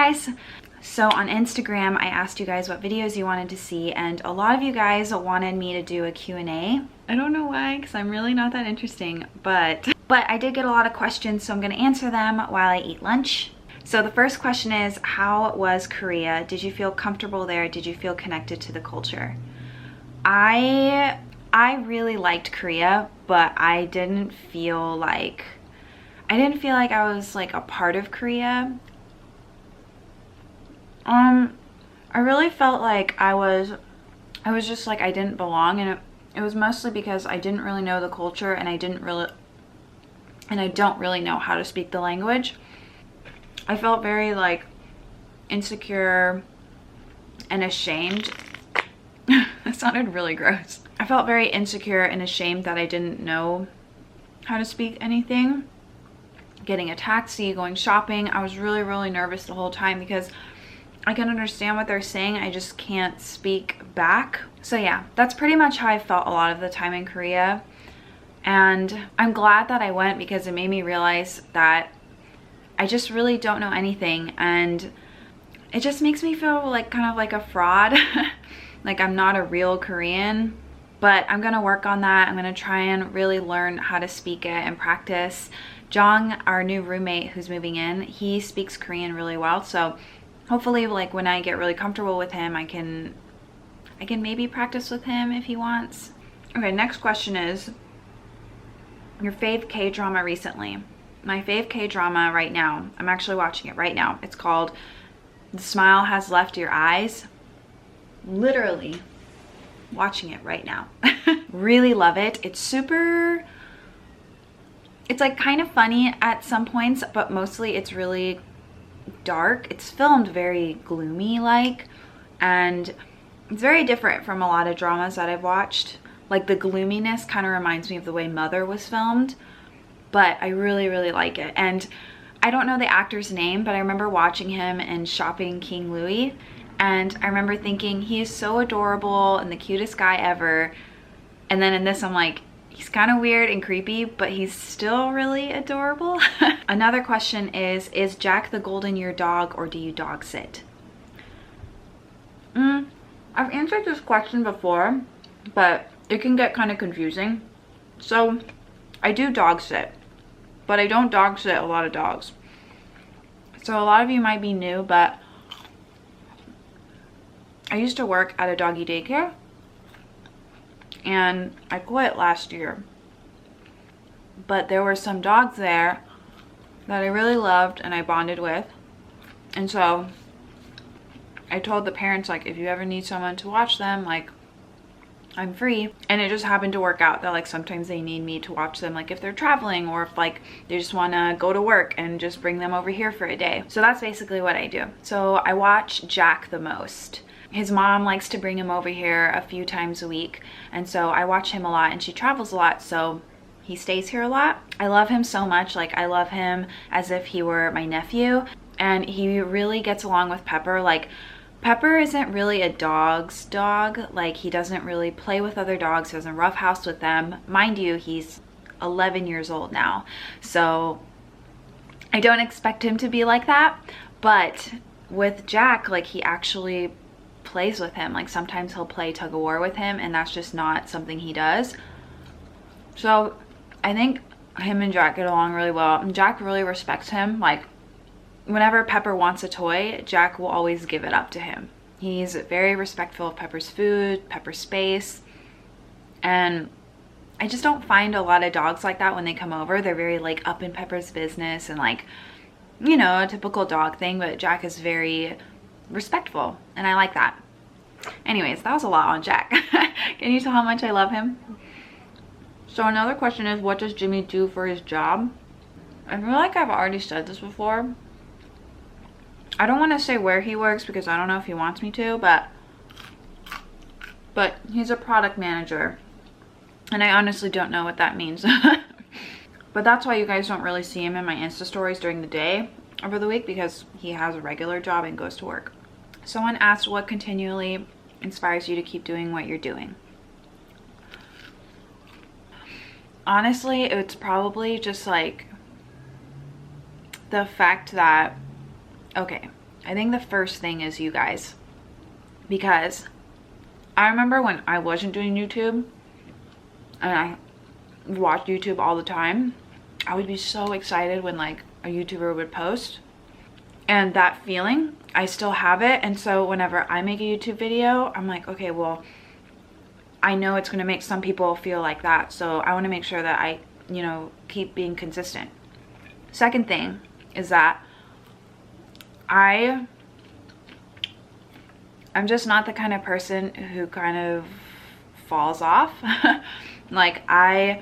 guys! So on Instagram, I asked you guys what videos you wanted to see, and a lot of you guys wanted me to do a Q&A. I don't know why, because I'm really not that interesting, but I did get a lot of questions, so I'm going to answer them while I eat lunch. So the first question is, how was Korea? Did you feel comfortable there? Did you feel connected to the culture? I really liked Korea, but I didn't feel like I was like a part of Korea. I really felt like I was just like I didn't belong, and it was mostly because I didn't really know the culture, and I don't really know how to speak the language. I felt very like insecure and ashamed. That sounded really gross. I felt very insecure and ashamed that I didn't know how to speak anything. Getting a taxi, going shopping, I was really nervous the whole time because I can understand what they're saying, I just can't speak back. So yeah, that's pretty much how I felt a lot of the time in Korea. And I'm glad that I went because it made me realize that I just really don't know anything, and it just makes me feel like kind of like a fraud. Like I'm not a real Korean, but I'm gonna work on that. I'm gonna try and really learn how to speak it and practice. Jong, our new roommate who's moving in, he speaks Korean really well, so hopefully like when I get really comfortable with him, I can maybe practice with him if he wants. Okay, next question is your fave K-drama recently. My fave K-drama right now, I'm actually watching it right now. It's called The Smile Has Left Your Eyes. Literally watching it right now. Really love it. It's like kind of funny at some points, but mostly it's really dark. It's filmed very gloomy like, and it's very different from a lot of dramas that I've watched. Like the gloominess kind of reminds me of the way Mother was filmed, but I really like it. And I don't know the actor's name, but I remember watching him in Shopping King Louis, and I remember thinking he is so adorable and the cutest guy ever. And then in this I'm like, he's kind of weird and creepy, but he's still really adorable. Another question is Jack the golden year dog, or do you dog sit? I've answered this question before, but it can get kind of confusing. So I do dog sit, but I don't dog sit a lot of dogs. So a lot of you might be new, but I used to work at a doggy daycare, and I quit last year. But there were some dogs there that I really loved and I bonded with. And so I told the parents, like, if you ever need someone to watch them, like, I'm free. And it just happened to work out that like sometimes they need me to watch them, like if they're traveling, or if like they just want to go to work and just bring them over here for a day. So that's basically what I do. So I watch Jack the most. His mom likes to bring him over here a few times a week, and so I watch him a lot, and she travels a lot, so he stays here a lot. I love him so much. Like I love him as if he were my nephew, and he really gets along with Pepper. Like Pepper isn't really a dog's dog. Like he doesn't really play with other dogs. He doesn't roughhouse with them. Mind you, he's 11 years old now, so I don't expect him to be like that. But with Jack, like he actually plays with him. Like sometimes he'll play tug of war with him, and that's just not something he does. So I think him and Jack get along really well, and Jack really respects him. Like whenever Pepper wants a toy, Jack will always give it up to him. He's very respectful of Pepper's food, Pepper's space, and I just don't find a lot of dogs like that when they come over. They're very like up in Pepper's business and like, you know, a typical dog thing, but Jack is very respectful, and I like that. Anyways, that was a lot on Jack. Can you tell how much I love him? So another question is, what does Jimmy do for his job? I feel like I've already said this before. I don't want to say where he works because I don't know if he wants me to, but he's a product manager, and I honestly don't know what that means. But that's why you guys don't really see him in my Insta stories during the day over the week, because he has a regular job and goes to work. Someone asked, what continually inspires you to keep doing what you're doing? Honestly, it's probably just like the fact that, okay, I think the first thing is you guys, because I remember when I wasn't doing YouTube and I watched YouTube all the time, I would be so excited when like a YouTuber would post, and that feeling, I still have it. And so whenever I make a YouTube video, I'm like, okay, well, I know it's going to make some people feel like that, so I want to make sure that I, you know, keep being consistent. Second thing is that I'm just not the kind of person who kind of falls off. Like I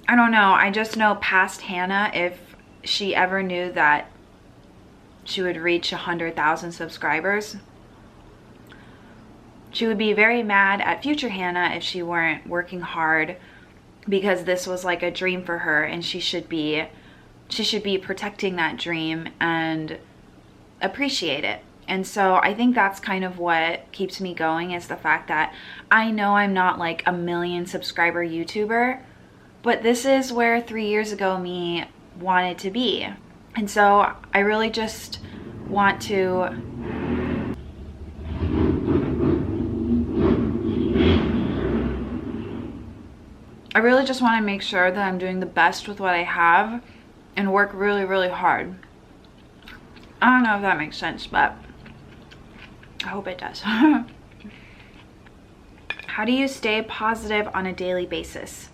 don't know, I just know past Hannah, if she ever knew that she would reach 100,000 subscribers, she would be very mad at future Hannah if she weren't working hard, because this was like a dream for her, and she should be protecting that dream and appreciate it. And so I think that's kind of what keeps me going, is the fact that I know I'm not like a 1 million subscriber YouTuber, but this is where 3 years ago me wanted to be. And so I really just want to make sure that I'm doing the best with what I have and work really, really hard. I don't know if that makes sense, but I hope it does. How do you stay positive on a daily basis?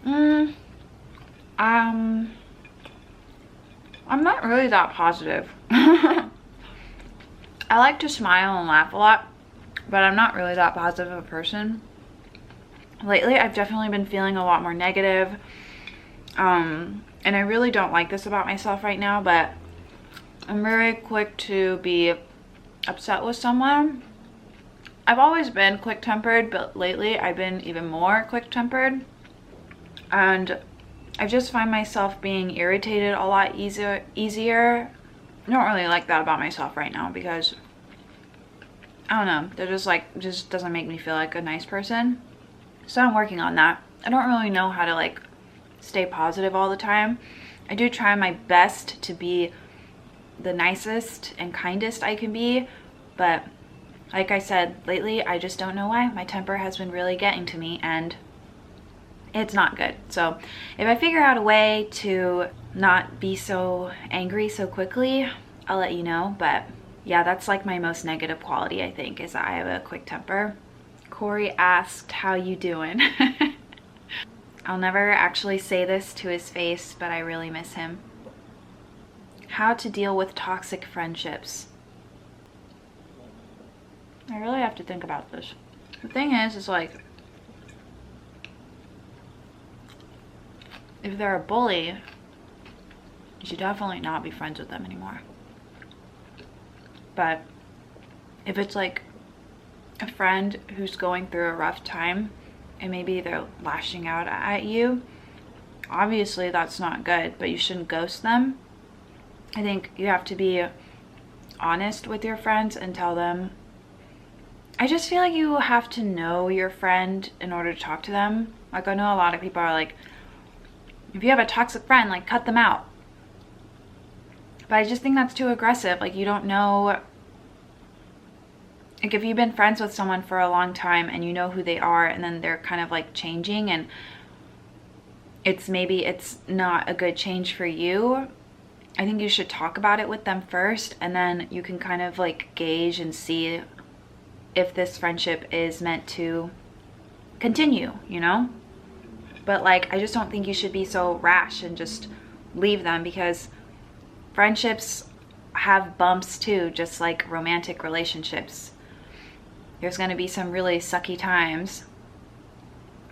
I'm not really that positive. I like to smile and laugh a lot, but I'm not really that positive of a person. Lately, I've definitely been feeling a lot more negative. And I really don't like this about myself right now, but I'm very quick to be upset with someone. I've always been quick-tempered, but lately I've been even more quick-tempered. And I just find myself being irritated a lot easier. I don't really like that about myself right now, because I don't know, they're just like, just doesn't make me feel like a nice person. So I'm working on that. I don't really know how to like stay positive all the time. I do try my best to be the nicest and kindest I can be, but like I said, lately I just don't know why. My temper has been really getting to me, and it's not good. So if I figure out a way to not be so angry so quickly, I'll let you know. But yeah, that's like my most negative quality, I think, is that I have a quick temper. Corey asked, how you doing? I'll never actually say this to his face, but I really miss him. How to deal with toxic friendships. I really have to think about this. The thing is like, if they're a bully, you should definitely not be friends with them anymore. But if it's like a friend who's going through a rough time and maybe they're lashing out at you, obviously that's not good, but you shouldn't ghost them. I think you have to be honest with your friends and tell them. I just feel like you have to know your friend in order to talk to them. Like, I know a lot of people are like, if you have a toxic friend, like, cut them out. But I just think that's too aggressive. Like, you don't know. Like, if you've been friends with someone for a long time and you know who they are, and then they're kind of like changing, and maybe it's not a good change for you, I think you should talk about it with them first, and then you can kind of like gauge and see if this friendship is meant to continue, you know? But like, I just don't think you should be so rash and just leave them, because friendships have bumps too, just like romantic relationships. There's going to be some really sucky times,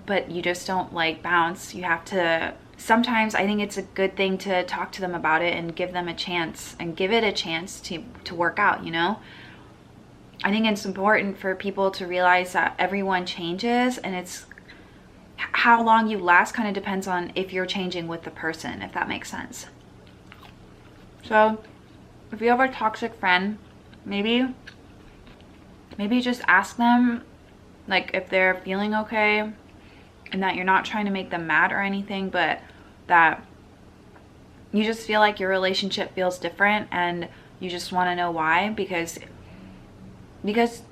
but you just don't like bounce. You have to, sometimes I think it's a good thing to talk to them about it and give them a chance, and give it a chance to work out, you know? I think it's important for people to realize that everyone changes, and it's how long you last kind of depends on if you're changing with the person, if that makes sense. So if you have a toxic friend, maybe just ask them like if they're feeling okay, and that you're not trying to make them mad or anything, but that you just feel like your relationship feels different, and You just want to know why, because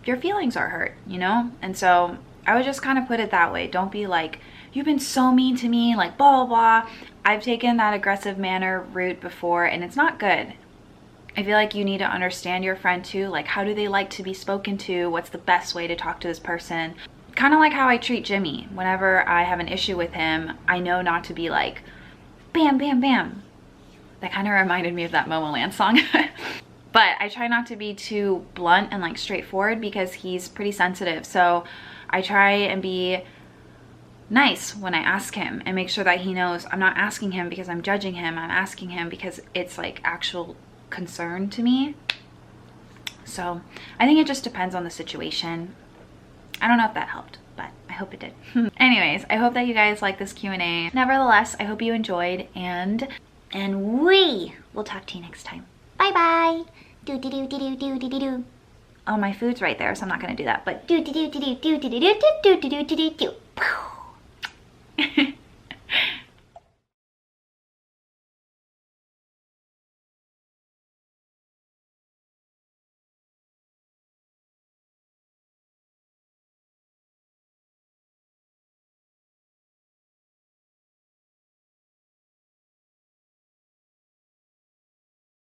your feelings are hurt, you know? And so I would just kind of put it that way. Don't be like, you've been so mean to me, like blah, blah, blah. I've taken that aggressive manner route before, and it's not good. I feel like you need to understand your friend too. Like, how do they like to be spoken to? What's the best way to talk to this person? Kind of like how I treat Jimmy. Whenever I have an issue with him, I know not to be like, bam, bam, bam. That kind of reminded me of that Momoland song. But I try not to be too blunt and like straightforward because he's pretty sensitive. So I try and be nice when I ask him and make sure that he knows I'm not asking him because I'm judging him. I'm asking him because it's like actual concern to me. So I think it just depends on the situation. I don't know if that helped, but I hope it did. Anyways, I hope that you guys like this Q&A. Nevertheless, I hope you enjoyed, and we will talk to you next time. Bye bye. Do do do do do do do do. Oh, my food's right there, so I'm not gonna do that. But do do do do do do do do do do do do do do.